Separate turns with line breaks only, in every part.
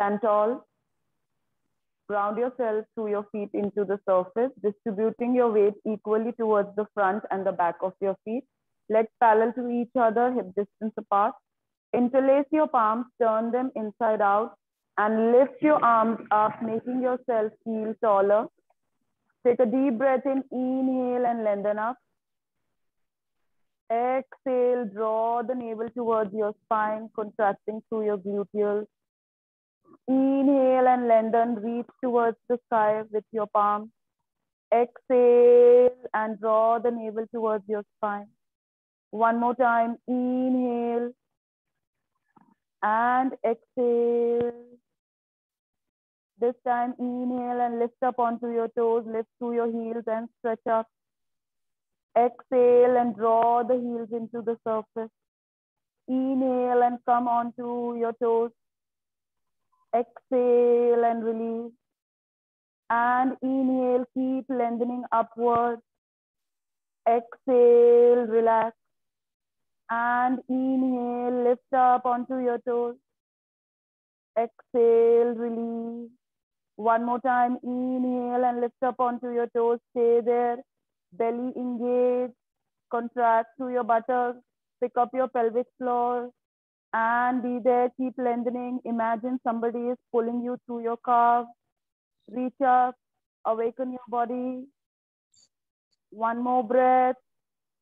Stand tall. Ground yourself through your feet into the surface, distributing your weight equally towards the front and the back of your feet. Legs parallel to each other, hip distance apart. Interlace your palms, turn them inside out, and lift your arms up, making yourself feel taller. Take a deep breath in, inhale and lengthen up. Exhale, draw the navel towards your spine, contracting through your gluteals. Inhale and lengthen, reach towards the sky with your palms. Exhale and draw the navel towards your spine. One more time, inhale and exhale. This time, inhale and lift up onto your toes, lift through your heels and stretch up. Exhale and draw the heels into the surface. Inhale and come onto your toes. Exhale and release. And inhale, keep lengthening upwards. Exhale, relax. And inhale, lift up onto your toes. Exhale, release. One more time, inhale and lift up onto your toes. Stay there. Belly engaged. Contract through your buttocks. Pick up your pelvic floor. And be there. Keep lengthening. Imagine somebody is pulling you through your calves. Reach up. Awaken your body. One more breath.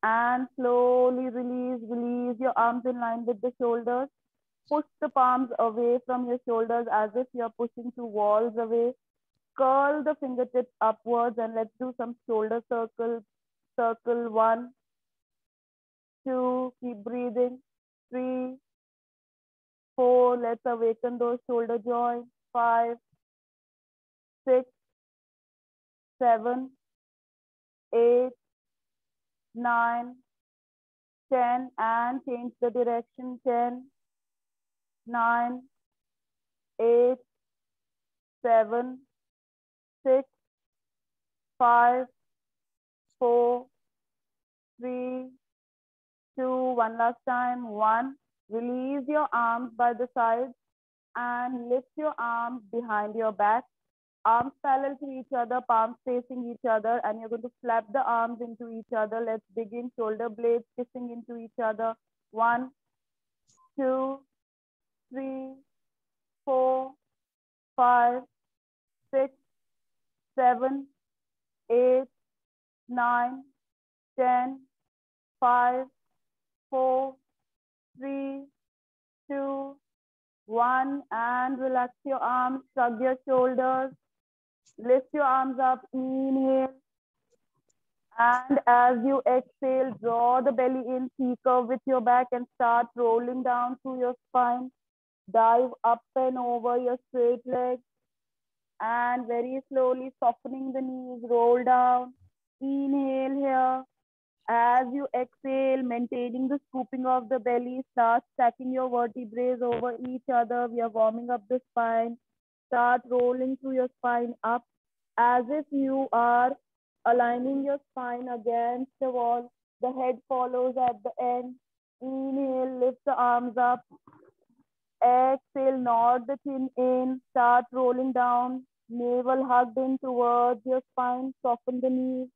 And slowly release. Release your arms in line with the shoulders. Push the palms away from your shoulders as if you're pushing two walls away. Curl the fingertips upwards and let's do some shoulder circles. Circle 1, 2, keep breathing. 3, 4, let's awaken those shoulder joints. 5, 6, 7, 8, 9, 10, and change the direction. 10, 9, 8, 7, 6, 5, 4, 3, 2, one last time. 1. Release your arms by the sides and lift your arms behind your back. Arms parallel to each other, palms facing each other, and you're going to flap the arms into each other. Let's begin. Shoulder blades kissing into each other. 1, 2, 3, 4, 5, 6, 7, 8, 9, 10, 5, 4, 3, 2, 1, and relax your arms, shrug your shoulders, lift your arms up, inhale, and as you exhale, draw the belly in, C-curve with your back and start rolling down through your spine. Dive up and over your straight legs and very slowly softening the knees, roll down, inhale here. As you exhale, maintaining the scooping of the belly, start stacking your vertebrae over each other. We are warming up the spine. Start rolling through your spine up as if you are aligning your spine against the wall. The head follows at the end. Inhale, lift the arms up. Exhale, nod the chin in. Start rolling down. Navel hugged in towards your spine. Soften the knees.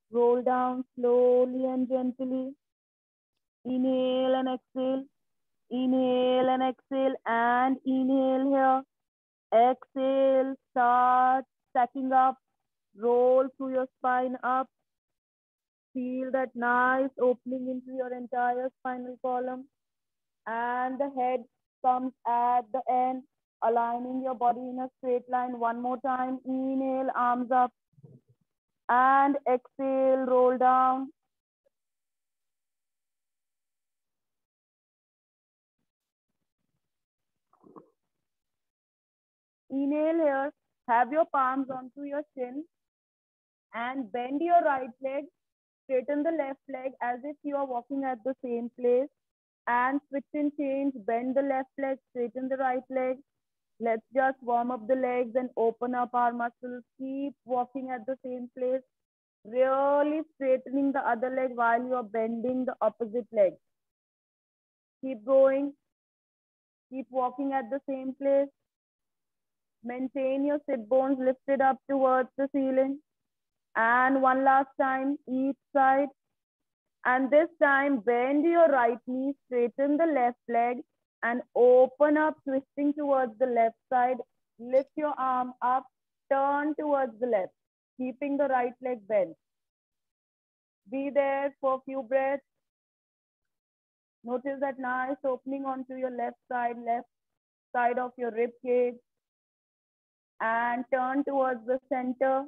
Roll down slowly and gently. Inhale and exhale. Inhale and exhale. And inhale here. Exhale. Start stacking up. Roll through your spine up. Feel that nice opening into your entire spinal column. And the head comes at the end, aligning your body in a straight line. One more time. Inhale, arms up. And exhale, roll down. Inhale here. Have your palms onto your chin. And bend your right leg. Straighten the left leg as if you are walking at the same place. And switch and change. Bend the left leg. Straighten the right leg. Let's just warm up the legs and open up our muscles. Keep walking at the same place. Really straightening the other leg while you are bending the opposite leg. Keep going. Keep walking at the same place. Maintain your sit bones lifted up towards the ceiling. And one last time, each side. And this time, bend your right knee, straighten the left leg, and open up, twisting towards the left side. Lift your arm up, turn towards the left, keeping the right leg bent. Be there for a few breaths. Notice that nice opening onto your left side of your rib cage. And turn towards the center.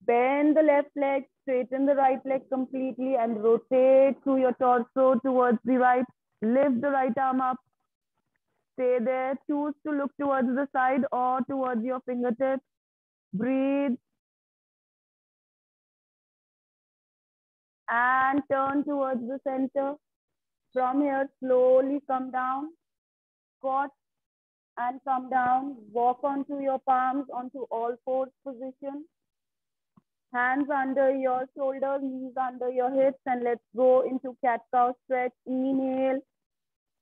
Bend the left leg, straighten the right leg completely, and rotate through your torso towards the right. Lift the right arm up. Stay there. Choose to look towards the side or towards your fingertips. Breathe. And turn towards the center. From here, slowly come down. Squat and come down. Walk onto your palms, onto all fours position. Hands under your shoulders, knees under your hips, and let's go into cat-cow stretch. Inhale,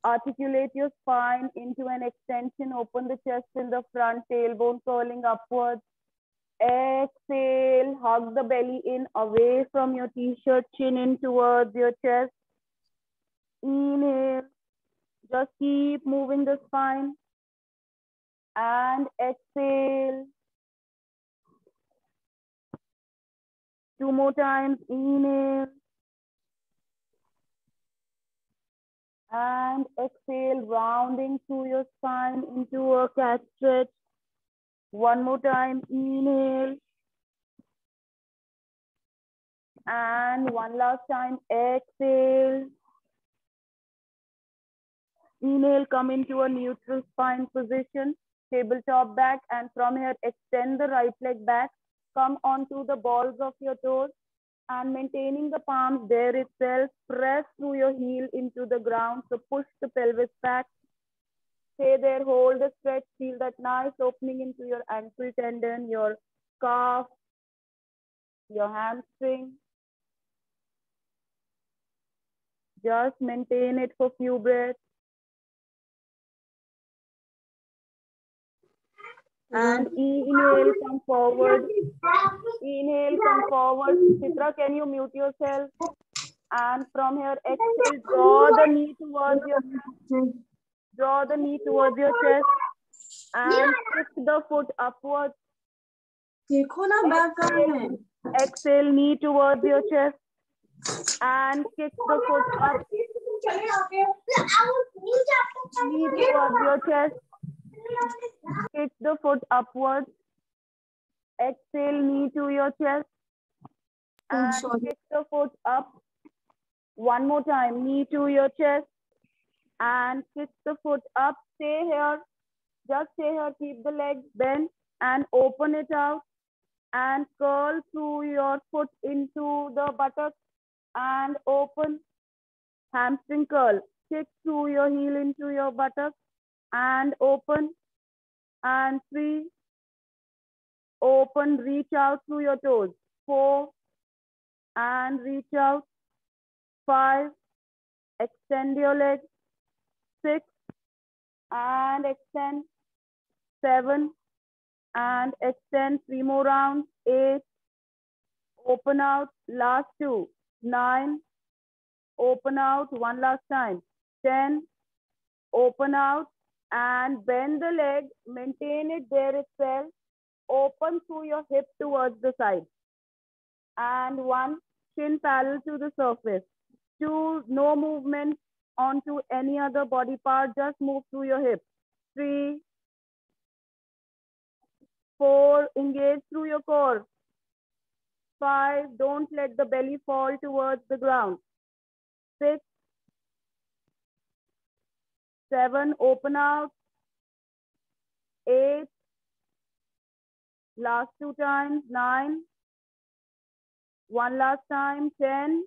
articulate your spine into an extension, open the chest in the front, tailbone curling upwards. Exhale, hug the belly in away from your t-shirt, chin in towards your chest. Inhale, just keep moving the spine. And exhale. 2 more times, inhale. And exhale, rounding through your spine into a cat stretch. 1 more time, inhale. And one last time, exhale. Inhale, come into a neutral spine position, tabletop back, and from here, extend the right leg back. Come onto the balls of your toes, and maintaining the palms there itself, press through your heel into the ground. So push the pelvis back. Stay there, hold the stretch, feel that nice opening into your ankle tendon, your calf, your hamstring. Just maintain it for a few breaths. And inhale, come forward. Inhale, come forward. Chitra, can you mute yourself? And from here, exhale, draw the knee towards your chest. Draw the knee towards your chest. And kick the foot upwards. Exhale, knee towards your chest. And kick the foot up. Knee towards your chest. Kick the foot upwards. Exhale, knee to your chest. And kick the foot up. 1 more time, knee to your chest. And kick the foot up. Stay here. Just stay here. Keep the legs bent and open it out. And curl through your foot into the buttocks and open. Hamstring curl. Kick through your heel into your buttocks and open. And 3. Open, reach out through your toes. 4. And reach out. 5. Extend your legs. 6. And extend. 7. And extend. 3 more rounds. 8. Open out. Last 2. 9. Open out. 1 last time. 10. Open out. And bend the leg. Maintain it there itself. Open through your hip towards the side. And 1. Chin parallel to the surface. 2. No movement onto any other body part. Just move through your hip. 3. 4. Engage through your core. 5. Don't let the belly fall towards the ground. 6. 7. Open out. 8. Last 2 times. 9. 1 last time. 10.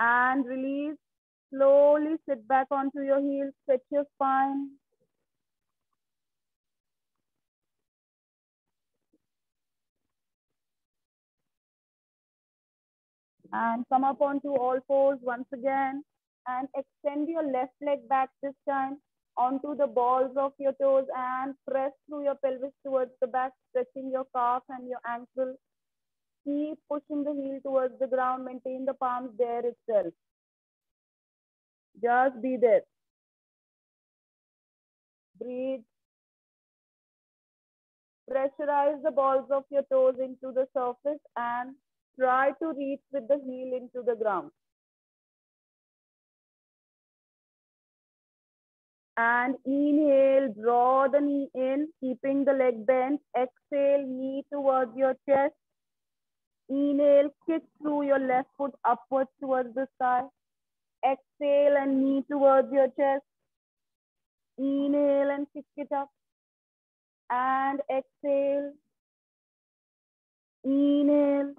And release. Slowly sit back onto your heels. Stretch your spine. And come up onto all fours once again. And extend your left leg back this time. onto the balls of your toes and press through your pelvis towards the back, stretching your calf and your ankle. Keep pushing the heel towards the ground. Maintain the palms there itself. Just be there. Breathe. Pressurize the balls of your toes into the surface and try to reach with the heel into the ground. And inhale, draw the knee in, keeping the leg bent. Exhale, knee towards your chest. Inhale, kick through your left foot upwards towards the sky. Exhale and knee towards your chest. Inhale and kick it up. And exhale. Inhale.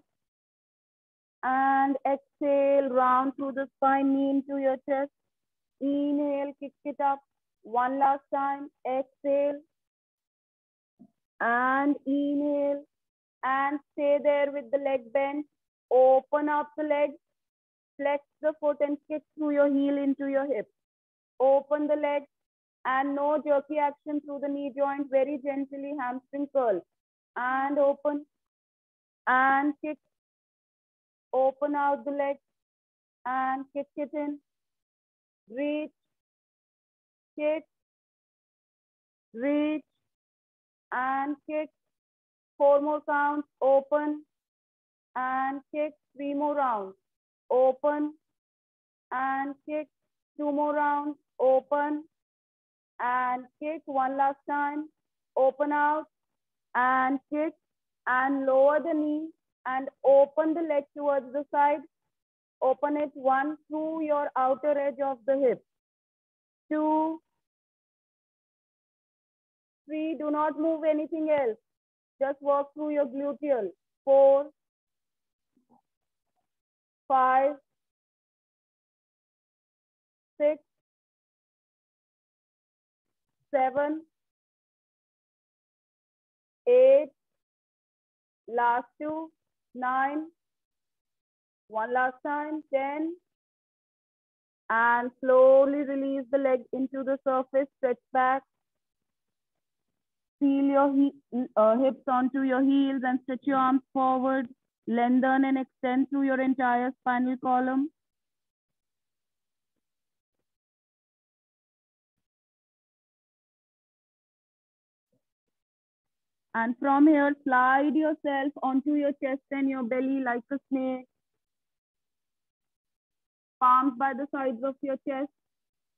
And exhale, round through the spine, knee into your chest. Inhale, kick it up. One last time. Exhale. And inhale. And stay there with the leg bent. Open up the leg. Flex the foot and kick through your heel into your hip. Open the leg and no jerky action through the knee joint. Very gently, hamstring curl. And open. And kick. Open out the leg. And kick it in. Reach. Kick. Reach. And kick. 4 more counts. Open. And kick. 3 more rounds. Open. And kick. 2 more rounds. Open. And kick. One last time. Open out. And kick. And lower the knee. And open the leg towards the side. Open it. 1 through your outer edge of the hip. 2. 3. Do not move anything else. Just work through your gluteal. 4. 5. 6. 7. 8. Last 2. 9. One last time. 10. And slowly release the leg into the surface. Stretch back. Feel your hips onto your heels and stretch your arms forward. Lengthen and extend through your entire spinal column. And from here, slide yourself onto your chest and your belly like a snake. Palms by the sides of your chest.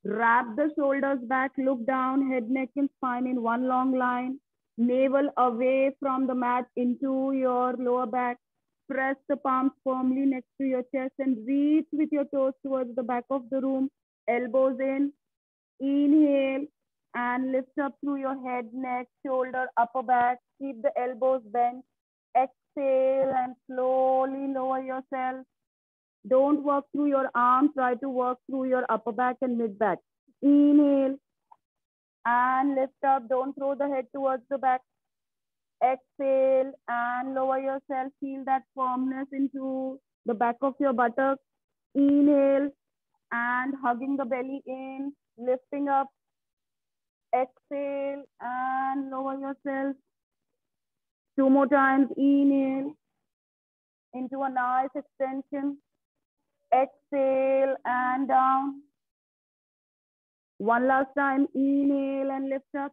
Wrap the shoulders back, look down, head, neck, and spine in one long line. Navel away from the mat into your lower back. Press the palms firmly next to your chest and reach with your toes towards the back of the room. Elbows in. Inhale and lift up through your head, neck, shoulder, upper back. Keep the elbows bent. Exhale and slowly lower yourself. Don't work through your arms. Try to work through your upper back and mid back. Inhale and lift up. Don't throw the head towards the back. Exhale and lower yourself. Feel that firmness into the back of your buttocks. Inhale and hugging the belly in, lifting up. Exhale and lower yourself. 2 more times. Inhale into a nice extension. Exhale and down. One last time. Inhale and lift up.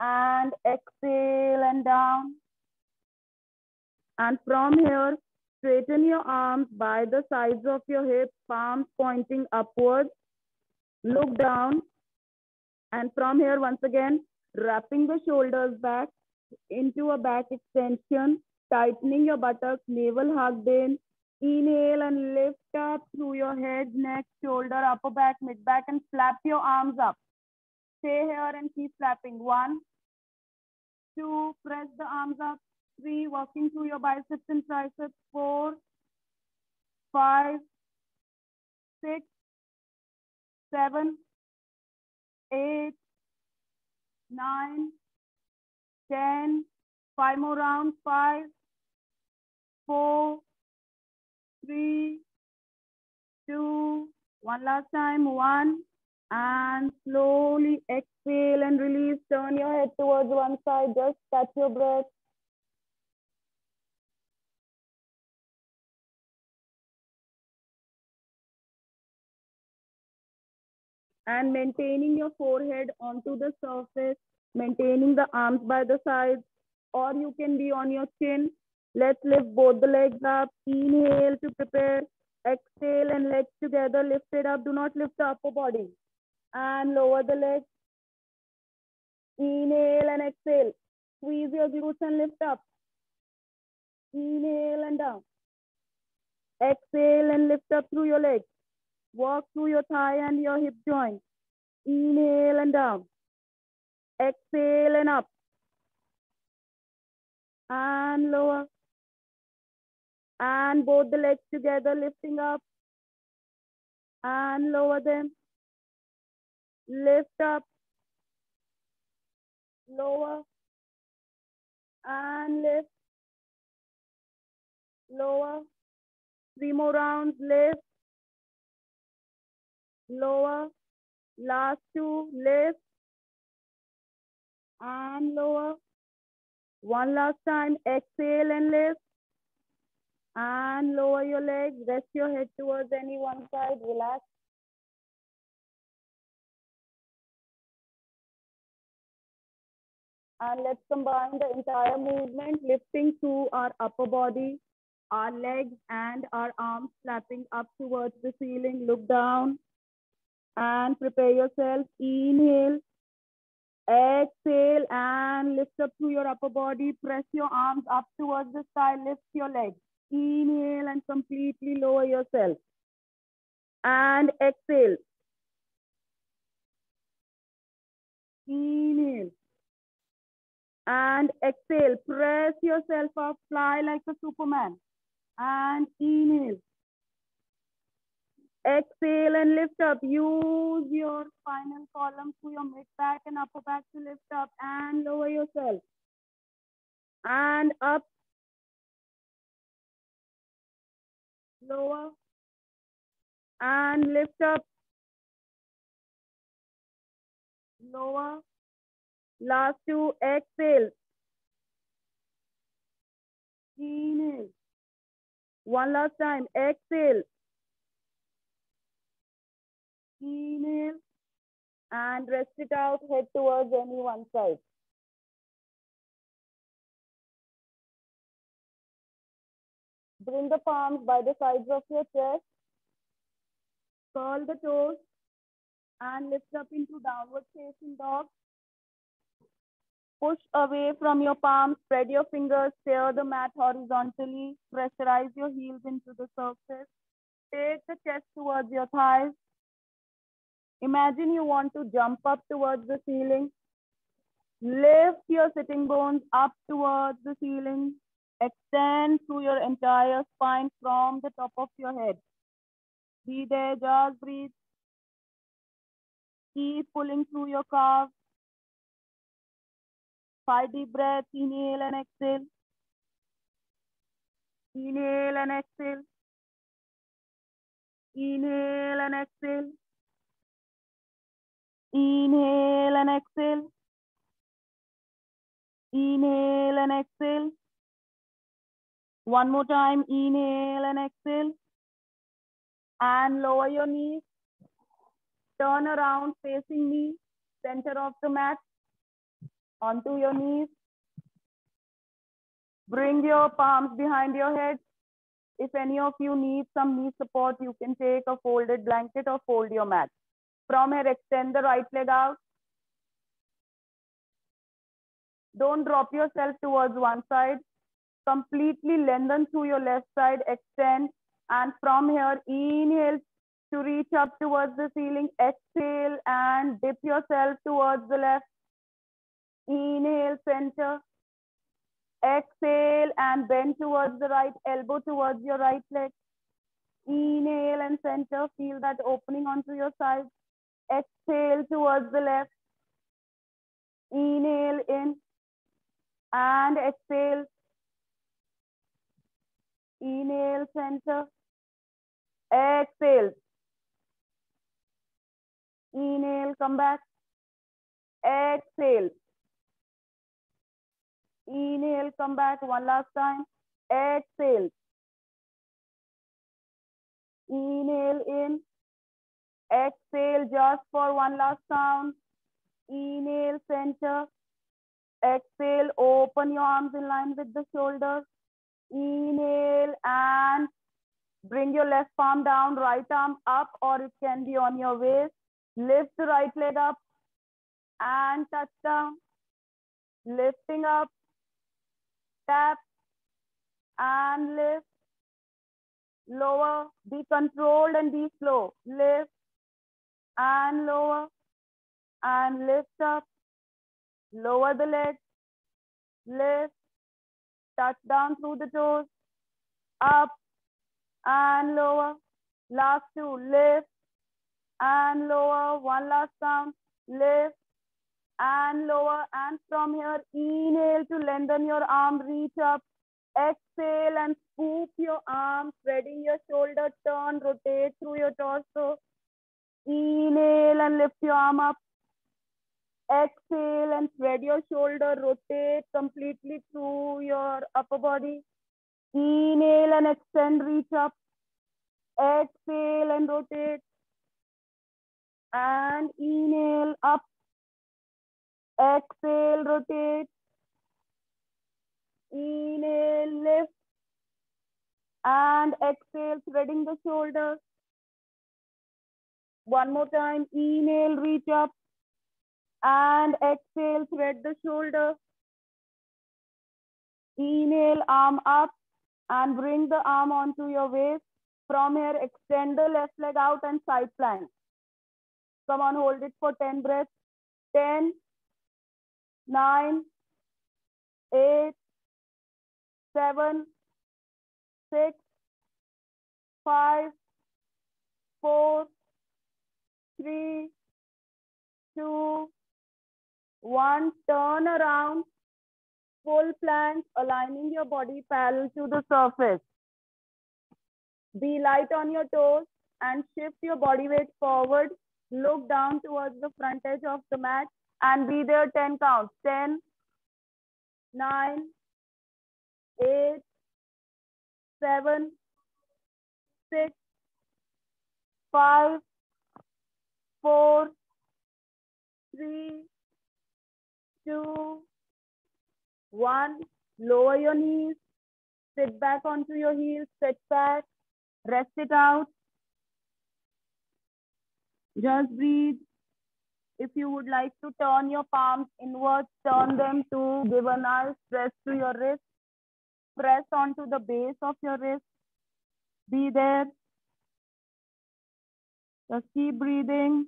And exhale and down. And from here, straighten your arms by the sides of your hips, palms pointing upwards. Look down. And from here, once again, wrapping the shoulders back into a back extension, tightening your buttocks, navel hugged in. Inhale and lift up through your head, neck, shoulder, upper back, mid back, and flap your arms up. Stay here and keep flapping. 1, 2, press the arms up. 3, working through your biceps and triceps. 4, 5, 6, 7, 8, 9, 10. 5 more rounds. 5, 4, 3, 2. One last time. 1, And slowly exhale and release. Turn your head towards one side. Just catch your breath. And maintaining your forehead onto the surface, maintaining the arms by the sides, or you can be on your chin. Let's lift both the legs up. Inhale to prepare. Exhale and legs together. Lift it up. Do not lift the upper body. And lower the legs. Inhale and exhale. Squeeze your glutes and lift up. Inhale and down. Exhale and lift up through your legs. Walk through your thigh and your hip joint. Inhale and down. Exhale and up. And lower. And both the legs together, lifting up. And lower them. Lift up. Lower. And lift. Lower. 3 more rounds. Lift. Lower. Last 2. Lift. And lower. One last time. Exhale and lift. And lower your legs. Rest your head towards any one side. Relax. And let's combine the entire movement, lifting through our upper body, our legs and our arms flapping up towards the ceiling. Look down and prepare yourself. Inhale, exhale, and lift up through your upper body. Press your arms up towards the sky. Lift your legs. Inhale and completely lower yourself. And exhale. Inhale. And exhale. Press yourself up. Fly like a Superman. And inhale. Exhale and lift up. Use your spinal column to your mid back and upper back to lift up and lower yourself. And up. Lower. And lift up. Lower. Last 2. Exhale. Inhale. One last time. Exhale. Inhale. And rest it out. Head towards any one side. Bring the palms by the sides of your chest. Curl the toes. And lift up into downward facing dog. Push away from your palms, spread your fingers, tear the mat horizontally, pressurize your heels into the surface. Take the chest towards your thighs. Imagine you want to jump up towards the ceiling. Lift your sitting bones up towards the ceiling. Extend through your entire spine from the top of your head. Be there, just breathe. Keep pulling through your calves. 5 deep breaths. Inhale and exhale. Inhale and exhale. Inhale and exhale. Inhale and exhale. Inhale and exhale. One more time. Inhale and exhale. And lower your knees. Turn around facing me. Center of the mat. Onto your knees. Bring your palms behind your head. If any of you need some knee support, you can take a folded blanket or fold your mat. From here, extend the right leg out. Don't drop yourself towards one side. Completely lengthen through your left side, extend. And from here, inhale to reach up towards the ceiling. Exhale and dip yourself towards the left. Inhale, center. Exhale and bend towards the right, elbow towards your right leg. Inhale and center, feel that opening onto your side. Exhale towards the left. Inhale in and exhale. Inhale, center. Exhale. Inhale, come back. Exhale. Inhale, come back. One last time. Exhale. Inhale in. Exhale just for one last sound. Inhale, center. Exhale, open your arms in line with the shoulders. Inhale and bring your left palm down, right arm up, or it can be on your waist. Lift the right leg up and touch down. Lifting up, tap and lift. Lower, be controlled and be slow. Lift and lower and lift up. Lower the leg, lift, touch down through the toes, up and lower. Last two, lift and lower. One last count, lift and lower. And from here, inhale to lengthen your arm, reach up. Exhale and scoop your arm, spreading your shoulder, turn, rotate through your torso. Inhale and lift your arm up. Exhale and spread your shoulder, rotate completely through your upper body. Inhale and extend, reach up. Exhale and rotate. And inhale, up. Exhale, rotate. Inhale, lift. And exhale, spreading the shoulders. One more time. Inhale, reach up. And exhale, thread the shoulder. Inhale, arm up and bring the arm onto your waist. From here, extend the left leg out and side plank. Come on, hold it for 10 breaths. 10, 9, 8, 7, 6, 5, 4, 3, 2, 1. Turn around, full plank, aligning your body parallel to the surface. Be light on your toes and shift your body weight forward. Look down towards the front edge of the mat and be there 10 counts. 10, 9, 8, 7, 6, 5, 4, 3, 2, 1. Lower your knees. Sit back onto your heels. Sit back. Rest it out. Just breathe. If you would like to turn your palms inwards, turn them to give a nice press to your wrist. Press onto the base of your wrist. Be there. Just keep breathing.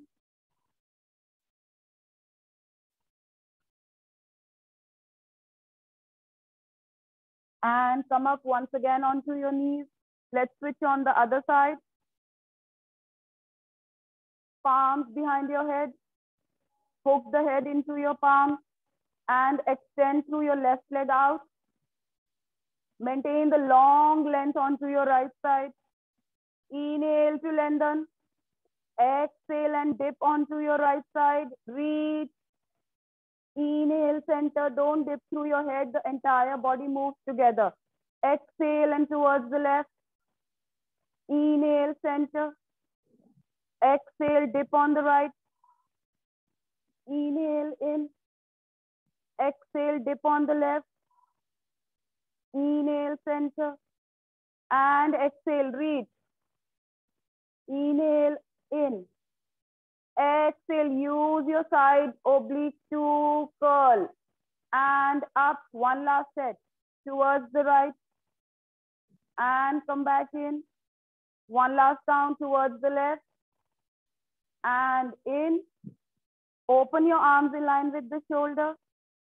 And come up once again onto your knees. Let's switch on the other side. Palms behind your head. Hook the head into your palm and extend through your left leg out. Maintain the long length onto your right side. Inhale to lengthen. Exhale and dip onto your right side. Reach. Inhale, center. Don't dip through your head. The entire body moves together. Exhale and towards the left. Inhale, center. Exhale, dip on the right. Inhale in. Exhale, dip on the left. Inhale, center. And exhale, reach. Inhale in. Exhale, use your side oblique to curl. And up, one last set. Towards the right. And come back in. One last down towards the left. And in. Open your arms in line with the shoulder.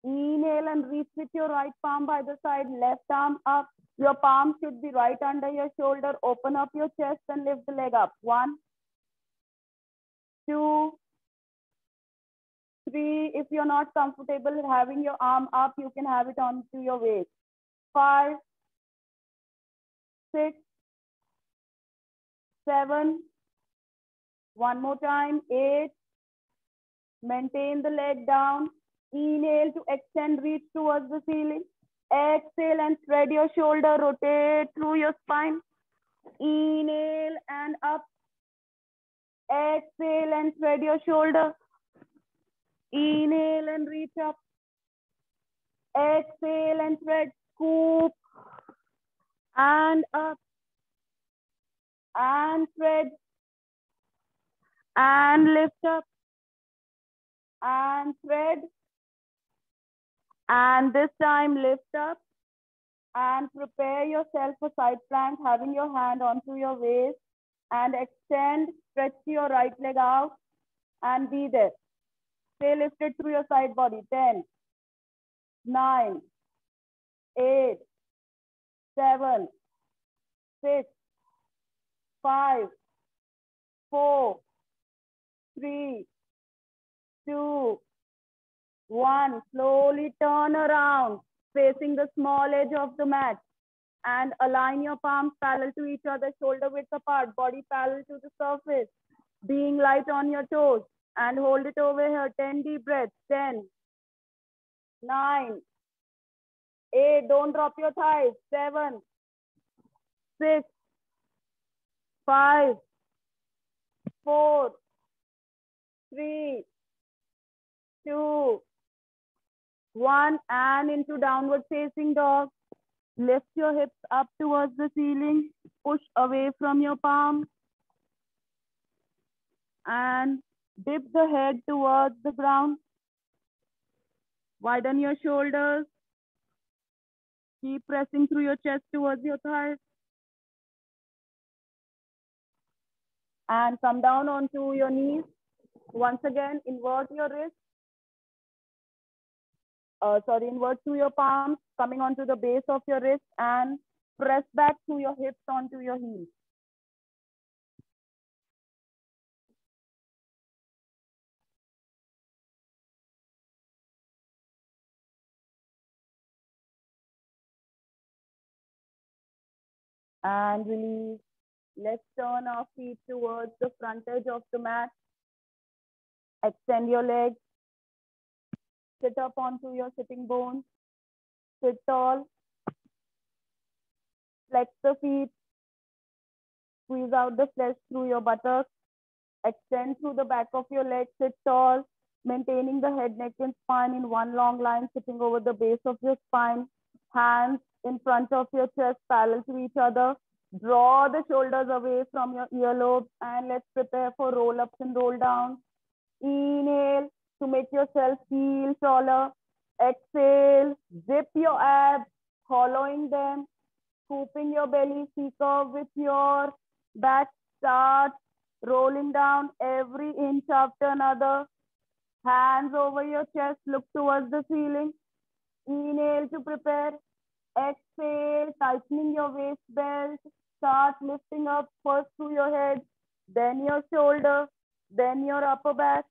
Inhale and reach with your right palm by the side. Left arm up. Your palm should be right under your shoulder. Open up your chest and lift the leg up. 1, 2, 3. If you're not comfortable having your arm up, you can have it onto your waist. 5, 6, 7. One more time. 8, Maintain the leg down. Inhale to extend, reach towards the ceiling. Exhale and spread your shoulder, rotate through your spine. Inhale and up. Exhale and spread your shoulder. Inhale and reach up. Exhale and spread, scoop. And up. And spread. And lift up. And spread. And this time lift up. And prepare yourself for side plank, having your hand onto your waist. And extend, stretch your right leg out. And be there. Stay lifted through your side body. 10, 9, 8, 7, 6, 5, 4, 3, 2, 1. Slowly turn around, facing the small edge of the mat. And align your palms parallel to each other, shoulder width apart, body parallel to the surface. Being light on your toes. And hold it over here. 10 deep breaths. 10, 9, 8. Don't drop your thighs. 7, 6, 5, 4, 3, 2, 1. And into downward facing dog. Lift your hips up towards the ceiling. Push away from your palms. And dip the head towards the ground. Widen your shoulders. Keep pressing through your chest towards your thighs. And come down onto your knees. Once again, invert your wrist. Invert to your palms, coming onto the base of your wrist and press back through your hips onto your heels. And release. Let's turn our feet towards the front edge of the mat. Extend your legs. Sit up onto your sitting bones. Sit tall. Flex the feet. Squeeze out the flesh through your buttocks. Extend through the back of your legs. Sit tall. Maintaining the head, neck, and spine in one long line, sitting over the base of your spine. Hands in front of your chest, parallel to each other. Draw the shoulders away from your earlobes. And let's prepare for roll ups and roll downs. Inhale to make yourself feel taller. Exhale, zip your abs, hollowing them, scooping your belly, C-curve with your back. Start rolling down every inch after another. Hands over your chest, look towards the ceiling. Inhale to prepare. Exhale, tightening your waist belt. Start lifting up first through your head, then your shoulder, then your upper back,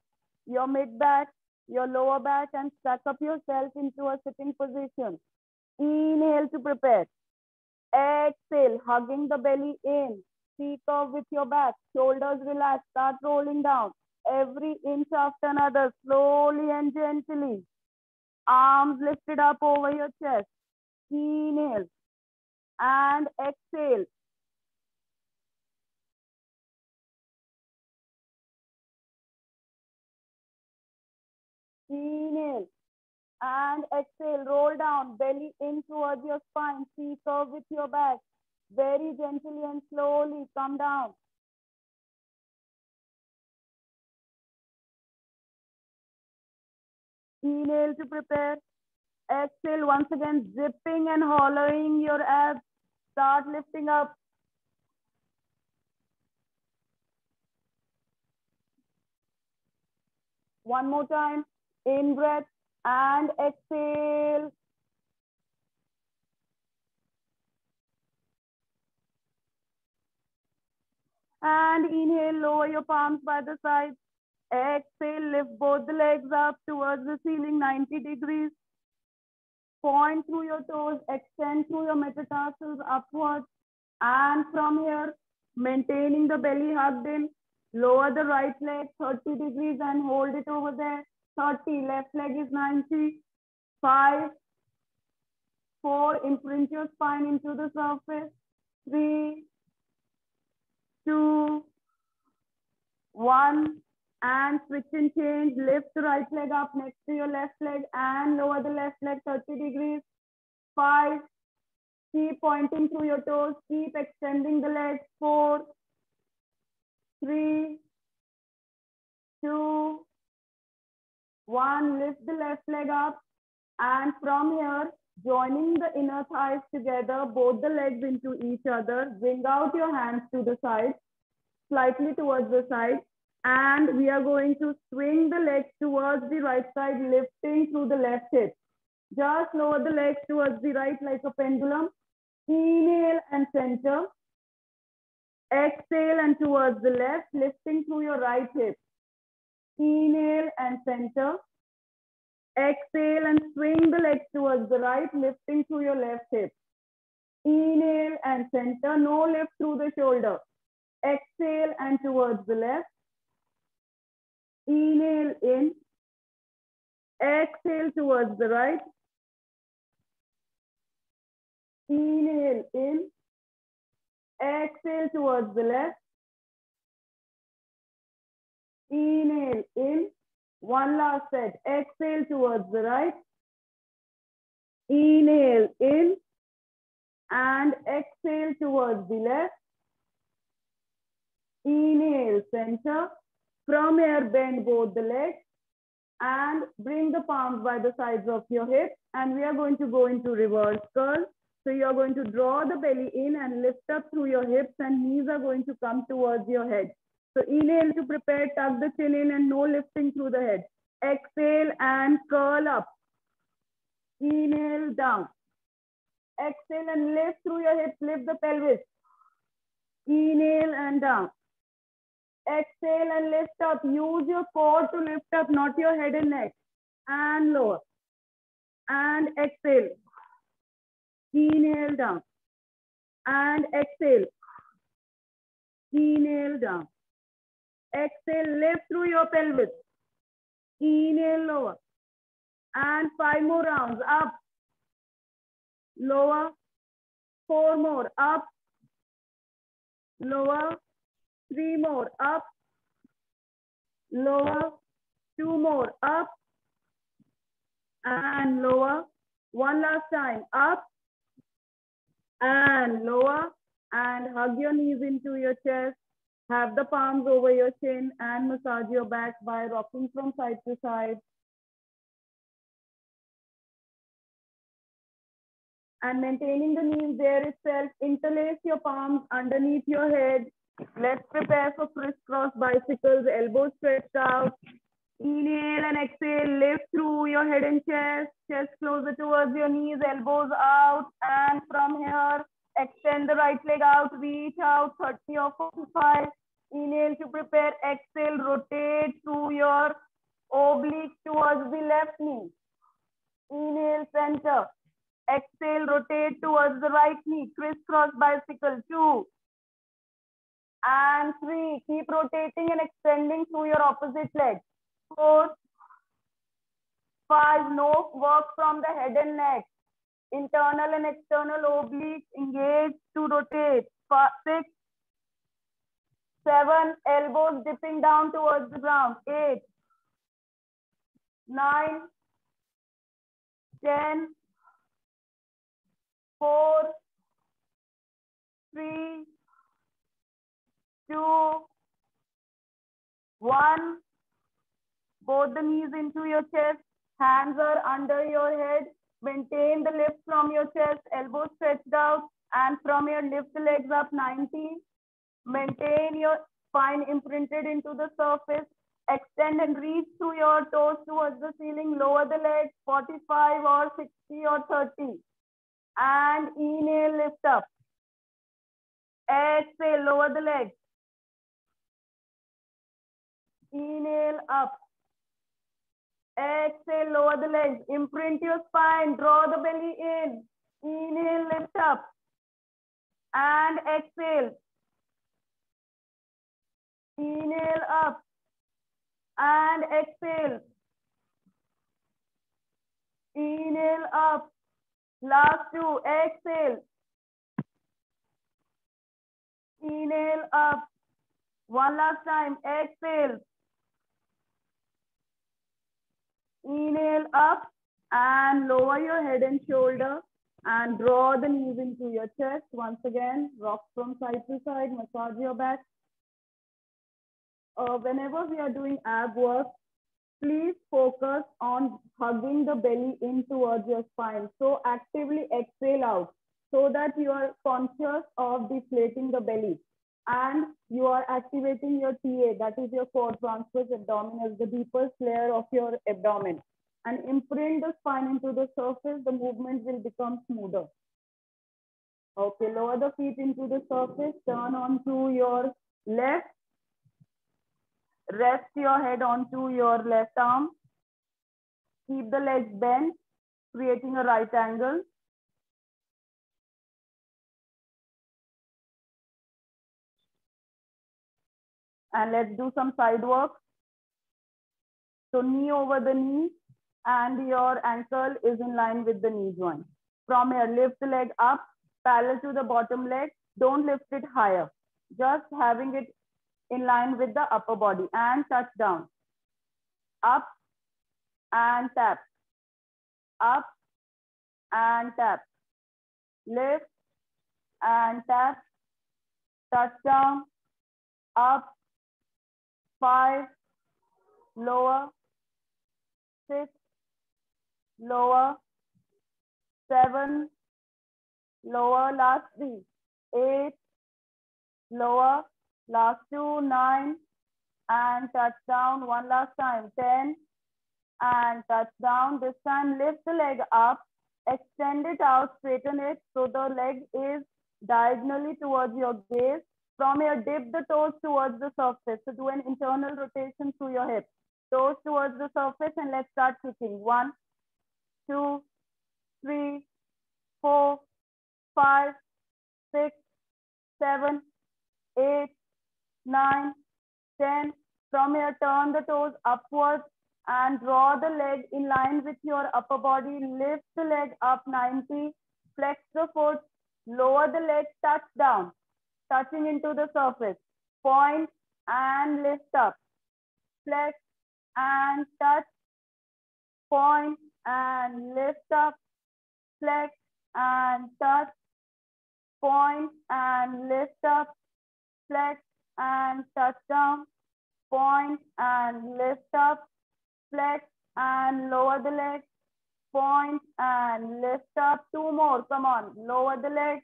your mid back, your lower back, and stack up yourself into a sitting position. Inhale to prepare. Exhale, hugging the belly in. C-curve with your back, shoulders relaxed, start rolling down. Every inch after another, slowly and gently. Arms lifted up over your chest. Inhale and exhale. Inhale and exhale. Roll down, belly in towards your spine. C-curve with your back. Very gently and slowly come down. Inhale to prepare. Exhale once again, zipping and hollowing your abs. Start lifting up. One more time. In breath and exhale. And inhale, lower your palms by the side. Exhale, lift both the legs up towards the ceiling, 90 degrees. Point through your toes, extend through your metatarsals upwards. And from here, maintaining the belly hugged in, Lower the right leg 30 degrees and hold it over there. 30. Left leg is 90. 5, 4. Imprint your spine into the surface. 3, 2, 1. And switch and change. Lift the right leg up next to your left leg and lower the left leg 30 degrees. 5. Keep pointing through your toes. Keep extending the legs. 4, 3, 2, 1. Lift the left leg up. And from here, joining the inner thighs together, both the legs into each other. Bring out your hands to the side, slightly towards the side. And we are going to swing the legs towards the right side, lifting through the left hip. Just lower the legs towards the right like a pendulum. Inhale and center. Exhale and towards the left, lifting through your right hip. Inhale and center. Exhale and swing the legs towards the right, lifting through your left hip. Inhale and center, no lift through the shoulder. Exhale and towards the left. Inhale in. Exhale towards the right. Inhale in. Exhale towards the left. Inhale in. One last set. Exhale towards the right. Inhale in. And exhale towards the left. Inhale, center. From here, bend both the legs. And bring the palms by the sides of your hips. And we are going to go into reverse curl. So you are going to draw the belly in and lift up through your hips. And knees are going to come towards your head. So inhale to prepare, tuck the chin in and no lifting through the head. Exhale and curl up. Inhale down. Exhale and lift through your hips, lift the pelvis. Inhale and down. Exhale and lift up. Use your core to lift up, not your head and neck. And lower. And exhale. Inhale down. And exhale. Inhale down. Exhale, lift through your pelvis. Inhale, lower. And 5 more rounds. Up. Lower. 4 more. Up. Lower. 3 more. Up. Lower. 2 more. Up. And lower. One last time. Up. And lower. And hug your knees into your chest. Have the palms over your chin and massage your back by rocking from side to side. And maintaining the knees there itself, interlace your palms underneath your head. Let's prepare for crisscross bicycles, elbows stretched out. Inhale and exhale, lift through your head and chest, chest closer towards your knees, elbows out. And from here, extend the right leg out, reach out 30 or 45. Inhale to prepare, exhale, rotate through your oblique towards the left knee. Inhale, center. Exhale, rotate towards the right knee. Crisscross bicycle, 2. And 3. Keep rotating and extending through your opposite leg. 4. 5. No work from the head and neck. Internal and external obliques engage to rotate. 6. 7. Elbows dipping down towards the ground. 8. 9. 10. 4. 3. 2. 1. Both the knees into your chest. Hands are under your head. Maintain the lift from your chest. Elbows stretched out. And from here, lift the legs up 90. Maintain your spine imprinted into the surface. Extend and reach through your toes towards the ceiling. Lower the legs 45 or 60 or 30. And inhale, lift up. Exhale, lower the legs. Inhale, up. Exhale, lower the legs. Imprint your spine. Draw the belly in. Inhale, lift up. And exhale. Inhale and exhale. Inhale up. Last two. Exhale. Inhale up. One last time. Exhale. Inhale up and lower your head and shoulder and draw the knees into your chest. Once again, rock from side to side, massage your back. Whenever we are doing ab work, please focus on hugging the belly in towards your spine. So actively exhale out so that you are conscious of deflating the belly. And you are activating your TA, that is your core transverse abdominis, the deepest layer of your abdomen. And imprint the spine into the surface, the movement will become smoother. Okay, lower the feet into the surface, turn onto your left. Rest your head onto your left arm. Keep the legs bent, creating a right angle. And let's do some side work. So knee over the knee and your ankle is in line with the knee joint. From here, lift the leg up, parallel to the bottom leg. Don't lift it higher. Just having it in line with the upper body and touch down. Up and tap. Up and tap. Lift and tap. Touch down. Up. 5. Lower. 6. Lower. 7. Lower. Last 3. 8. Lower. Last 2. 9. And touch down. One last time. 10. And touch down. This time lift the leg up, extend it out, straighten it so the leg is diagonally towards your gaze. From here, dip the toes towards the surface. So do an internal rotation through your hips. Toes towards the surface and let's start kicking. 1, 2, 3, 4, 5, 6, 7, 8, 9, 10. From here, turn the toes upwards and draw the leg in line with your upper body. Lift the leg up 90, flex the foot, lower the leg, touch down, touching into the surface. Point and lift up, flex and touch, point and lift up, flex and touch, point and lift up, flex and touch down, point and lift up, flex and lower the leg, point and lift up. 2 more, come on, lower the leg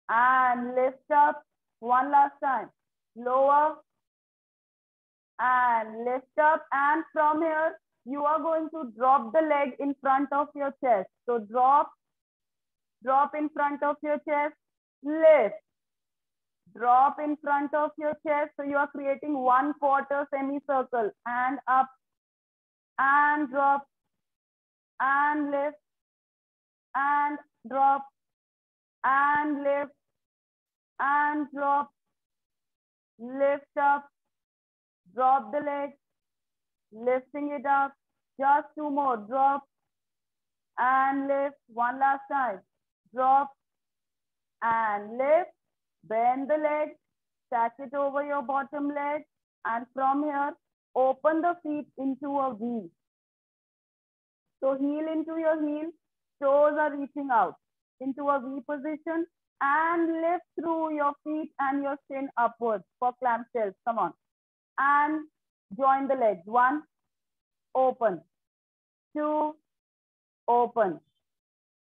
and lift up. One last time, lower and lift up. And from here, you are going to drop the leg in front of your chest. So drop in front of your chest, lift, drop in front of your chest. So you are creating 1/4 semicircle and up and drop and lift and drop and lift and drop, lift up, drop the leg, lifting it up. Just 2 more, drop and lift. One last time, drop and lift, bend the leg, stack it over your bottom leg, and from here, open the feet into a V. So heel into your heel, toes are reaching out into a V position and lift through your feet and your shin upwards for clamshells. Come on. And join the legs. 1, open. 2, open.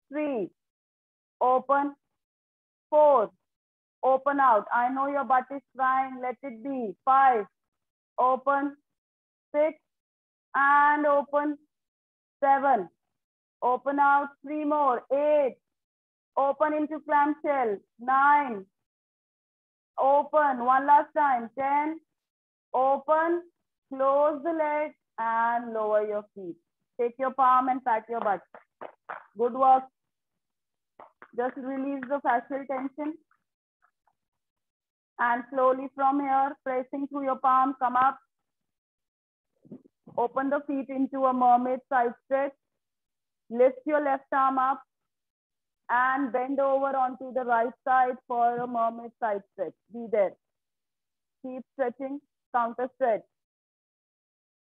3, open. 4, open out. I know your butt is crying. Let it be. 5, open. 6, and open. 7, open out. 3 more. 8, open into clamshell. 9, open. One last time. 10, open. Close the leg and lower your feet. Take your palm and pat your butt. Good work. Just release the fascial tension. And slowly from here, pressing through your palm, come up. Open the feet into a mermaid side stretch. Lift your left arm up and bend over onto the right side for a mermaid side stretch. Be there. Keep stretching, counter stretch.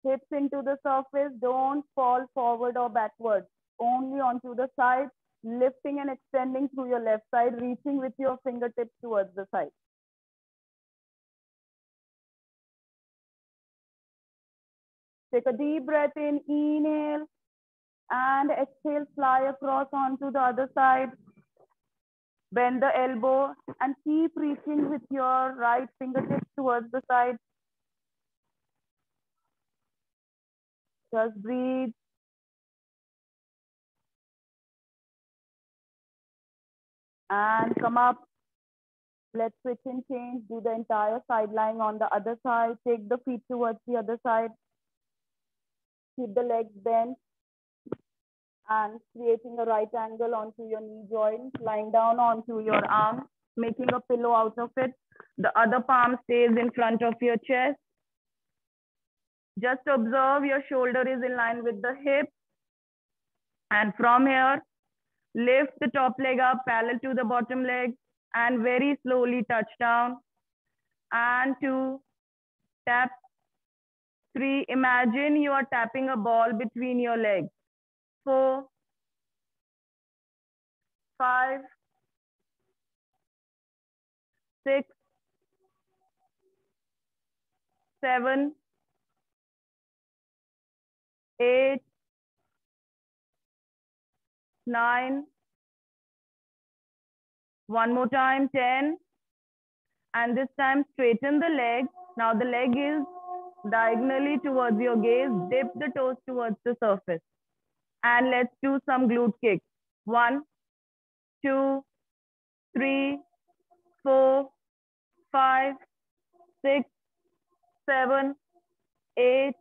Hips into the surface, don't fall forward or backward. Only onto the side, lifting and extending through your left side, reaching with your fingertips towards the side. Take a deep breath in, inhale, and exhale, fly across onto the other side. Bend the elbow and keep reaching with your right fingertips towards the side. Just breathe. And come up. Let's switch and change. Do the entire side lying on the other side. Take the feet towards the other side. Keep the legs bent and creating a right angle onto your knee joint, lying down onto your arm, making a pillow out of it. The other palm stays in front of your chest. Just observe your shoulder is in line with the hip. And from here, lift the top leg up parallel to the bottom leg and very slowly touch down. And 2, tap. 3, imagine you are tapping a ball between your legs. 4, 5, 6, 7, 8, 9, one more time, 10. And this time straighten the leg. Now the leg is diagonally towards your gaze. Dip the toes towards the surface. And let's do some glute kicks. 1, 2, 3, 4, 5, 6, 7, 8,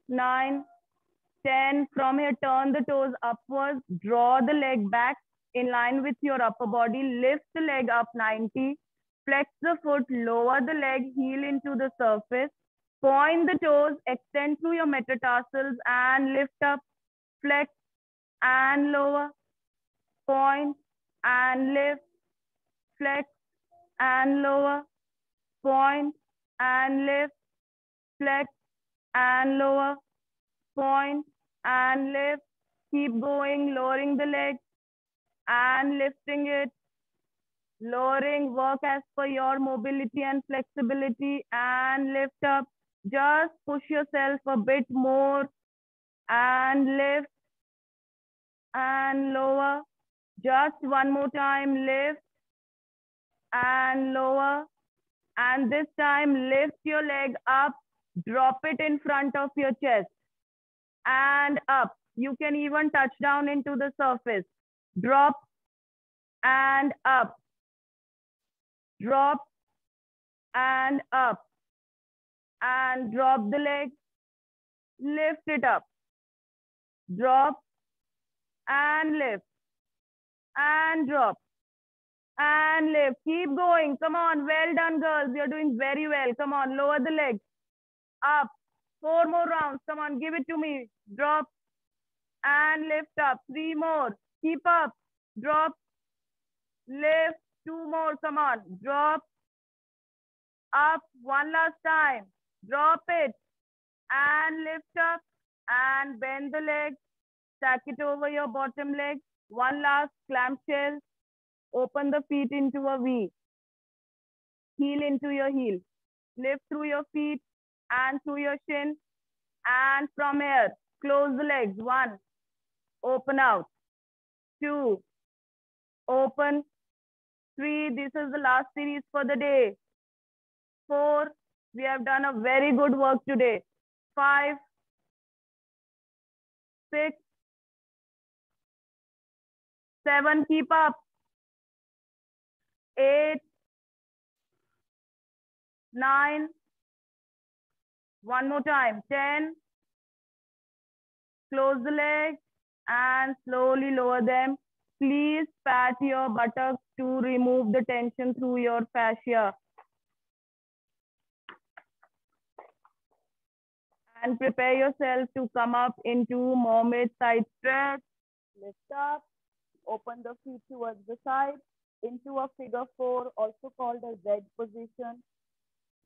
9, 10. From here, turn the toes upwards. Draw the leg back in line with your upper body. Lift the leg up 90. Flex the foot, lower the leg, heel into the surface. Point the toes, extend through your metatarsals and lift up. Flex and lower. Point and lift. Flex and lower. Point and lift. Flex and lower. Point and lift. Keep going, lowering the leg and lifting it. Lowering, work as per your mobility and flexibility and lift up. Just push yourself a bit more and lift and lower. Just one more time, lift and lower. And this time, lift your leg up, drop it in front of your chest and up. You can even touch down into the surface. Drop and up. Drop and up. And drop the leg. Lift it up. Drop and lift. And drop. And lift. Keep going. Come on. Well done, girls. You're doing very well. Come on. Lower the legs. Up. 4 more rounds. Come on. Give it to me. Drop. And lift up. 3 more. Keep up. Drop. Lift. 2 more. Come on. Drop. Up. One last time. Drop it. And lift up. And bend the leg. Stack it over your bottom leg. One last clamshell. Open the feet into a V. Heel into your heel. Lift through your feet and through your shin. And from here, close the legs. 1, open out. 2, open. 3, this is the last series for the day. 4, we have done a very good work today. 5, 6, 7, keep up. 8, 9, one more time, 10. Close the legs and slowly lower them. Please pat your buttocks to remove the tension through your fascia. And prepare yourself to come up into mermaid side stretch. Lift up, open the feet towards the side into a figure four, also called a Z position.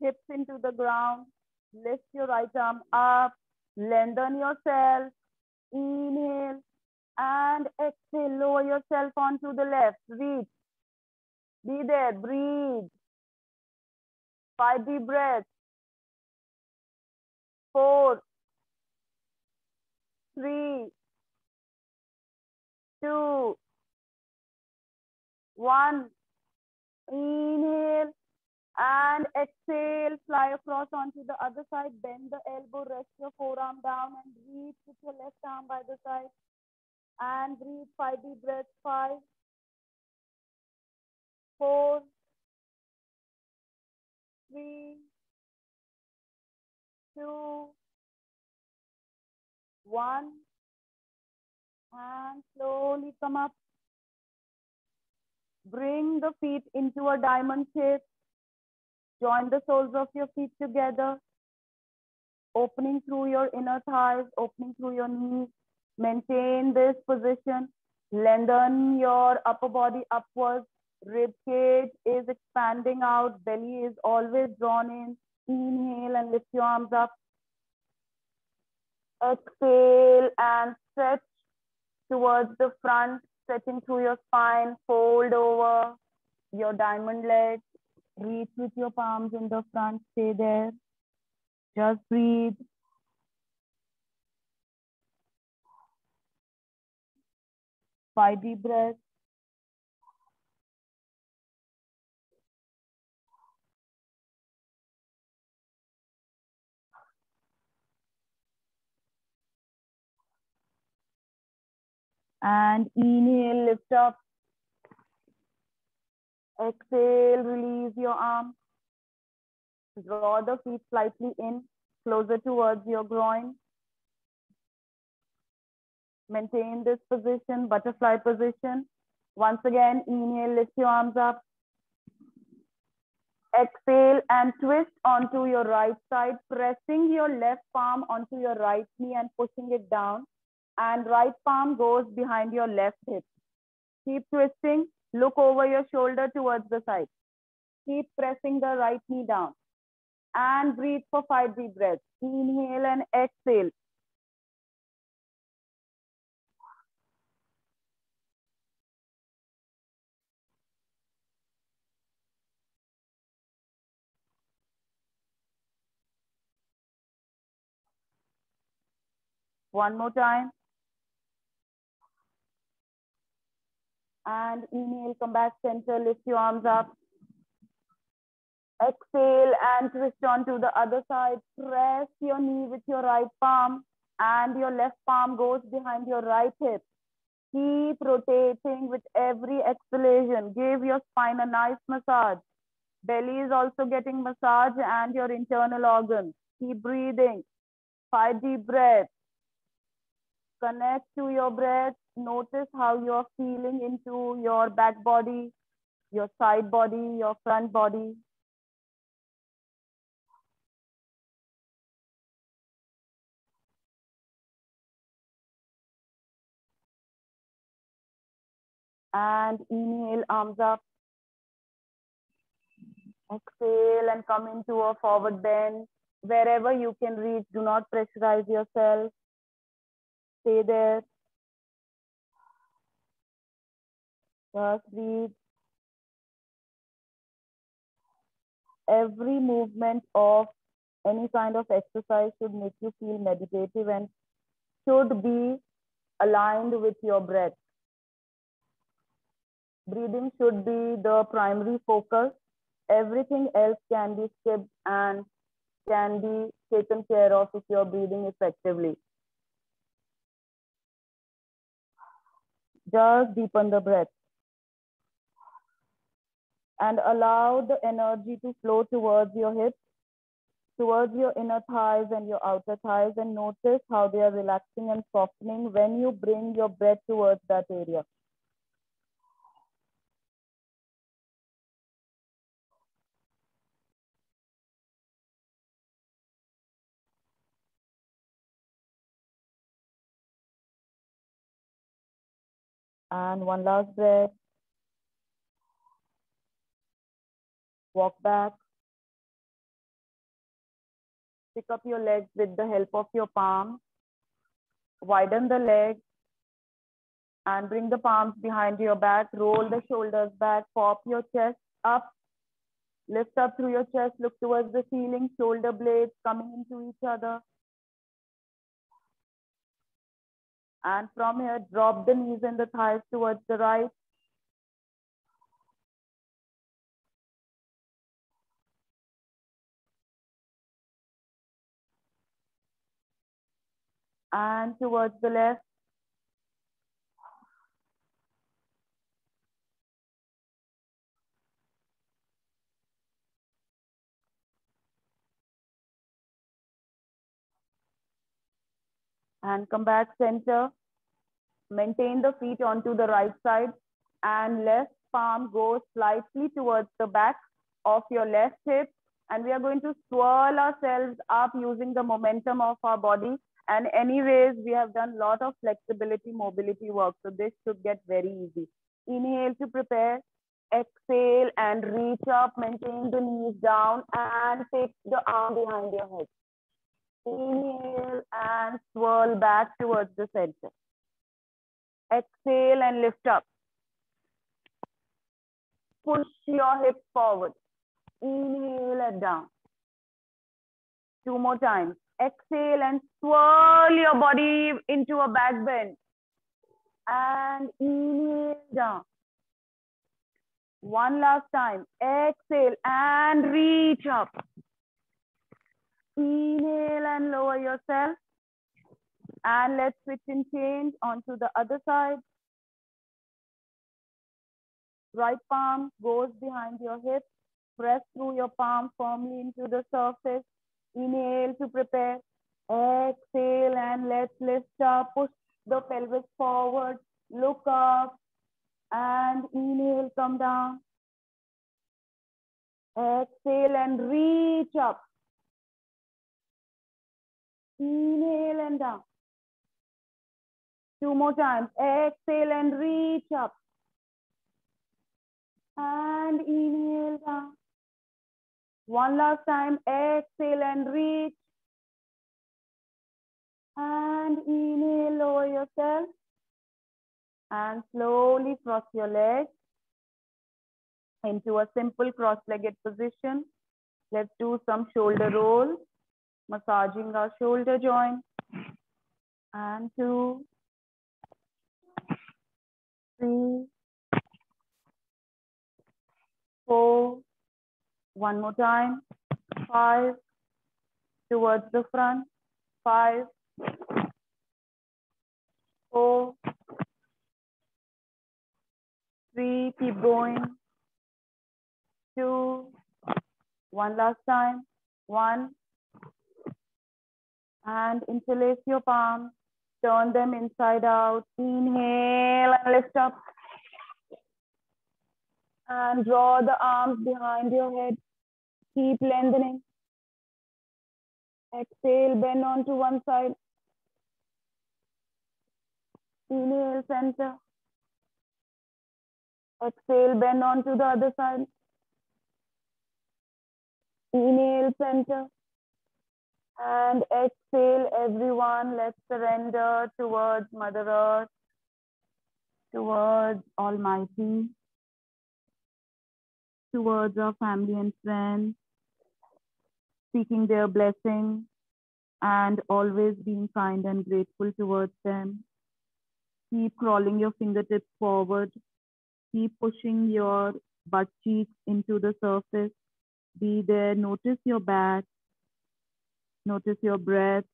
Hips into the ground. Lift your right arm up. Lengthen yourself. Inhale and exhale. Lower yourself onto the left. Reach. Be there. Breathe. 5 deep breaths. 4, 3, 2, 1. Inhale and exhale. Fly across onto the other side. Bend the elbow. Rest your forearm down and reach with your left arm by the side. And breathe. 5 deep breaths. 5, 4, 3, 2, 1. And slowly come up. Bring the feet into a diamond shape. Join the soles of your feet together. Opening through your inner thighs, opening through your knees. Maintain this position. Lengthen your upper body upwards. Rib cage is expanding out. Belly is always drawn in. Inhale and lift your arms up. Exhale and stretch towards the front, stretching through your spine. Fold over your diamond legs. Reach with your palms in the front. Stay there. Just breathe. 5 deep breaths. And inhale, lift up. Exhale, release your arm. Draw the feet slightly in, closer towards your groin. Maintain this position, butterfly position. Once again, inhale, lift your arms up. Exhale and twist onto your right side, pressing your left palm onto your right knee and pushing it down. And right palm goes behind your left hip. Keep twisting. Look over your shoulder towards the side. Keep pressing the right knee down. And breathe for 5 deep breaths. Inhale and exhale. One more time. And inhale, come back center, lift your arms up. Exhale and twist onto the other side. Press your knee with your right palm and your left palm goes behind your right hip. Keep rotating with every exhalation. Give your spine a nice massage. Belly is also getting massage and your internal organs. Keep breathing. 5 deep breaths. Connect to your breath. Notice how you're feeling into your back body, your side body, your front body. And inhale, arms up. Exhale and come into a forward bend. Wherever you can reach, do not pressurize yourself. Stay there. Just breathe. Every movement of any kind of exercise should make you feel meditative and should be aligned with your breath. Breathing should be the primary focus. Everything else can be skipped and can be taken care of if you're breathing effectively. Just deepen the breath and allow the energy to flow towards your hips, towards your inner thighs and your outer thighs, and notice how they are relaxing and softening when you bring your breath towards that area. And one last breath. Walk back. Pick up your legs with the help of your palms. Widen the legs and bring the palms behind your back. Roll the shoulders back. Pop your chest up. Lift up through your chest. Look towards the ceiling. Shoulder blades coming into each other. And from here, drop the knees and the thighs towards the right. And towards the left. And come back center. Maintain the feet onto the right side and left palm goes slightly towards the back of your left hip. And we are going to swirl ourselves up using the momentum of our body. And anyways, we have done a lot of flexibility, mobility work. So this should get very easy. Inhale to prepare. Exhale and reach up, maintain the knees down and take the arm behind your head. Inhale and swirl back towards the center. Exhale and lift up. Push your hips forward. Inhale and down. 2 more times. Exhale and swirl your body into a back bend. And inhale down. One last time. Exhale and reach up. Inhale and lower yourself. And let's switch and change onto the other side. Right palm goes behind your hip. Press through your palm firmly into the surface. Inhale to prepare. Exhale and let's lift up. Push the pelvis forward. Look up. And inhale, come down. Exhale and reach up. Inhale and down. 2 more times. Exhale and reach up. And inhale down. One last time. Exhale and reach. And inhale, lower yourself. And slowly cross your legs into a simple cross-legged position. Let's do some shoulder rolls, massaging our shoulder joint. And 2, 3, 4. One more time. 5. Towards the front. 5, 4, 3. Keep going. 2. One last time. 1. And interlace your palms. Turn them inside out. Inhale and lift up. And draw the arms behind your head. Keep lengthening. Exhale, bend onto one side. Inhale, center. Exhale, bend onto the other side. Inhale, center. And exhale, everyone. Let's surrender towards Mother Earth, towards Almighty, towards our family and friends, seeking their blessing and always being kind and grateful towards them. Keep crawling your fingertips forward. Keep pushing your butt cheeks into the surface. Be there. Notice your back. Notice your breath.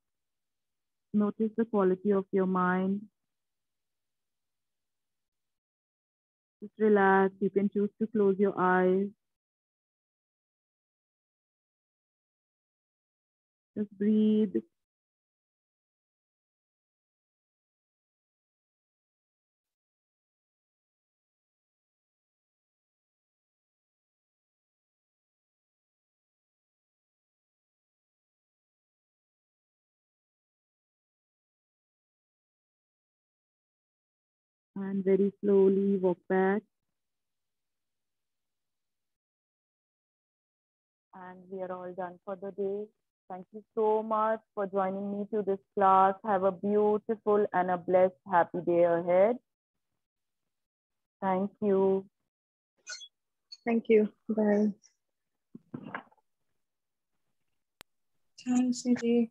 Notice the quality of your mind. Just relax. You can choose to close your eyes. Just breathe. And very slowly walk back. And we are all done for the day. Thank you so much for joining me to this class. Have a beautiful and a blessed, happy day ahead. Thank you.
Thank you. Bye.
Thanks, Nidhi.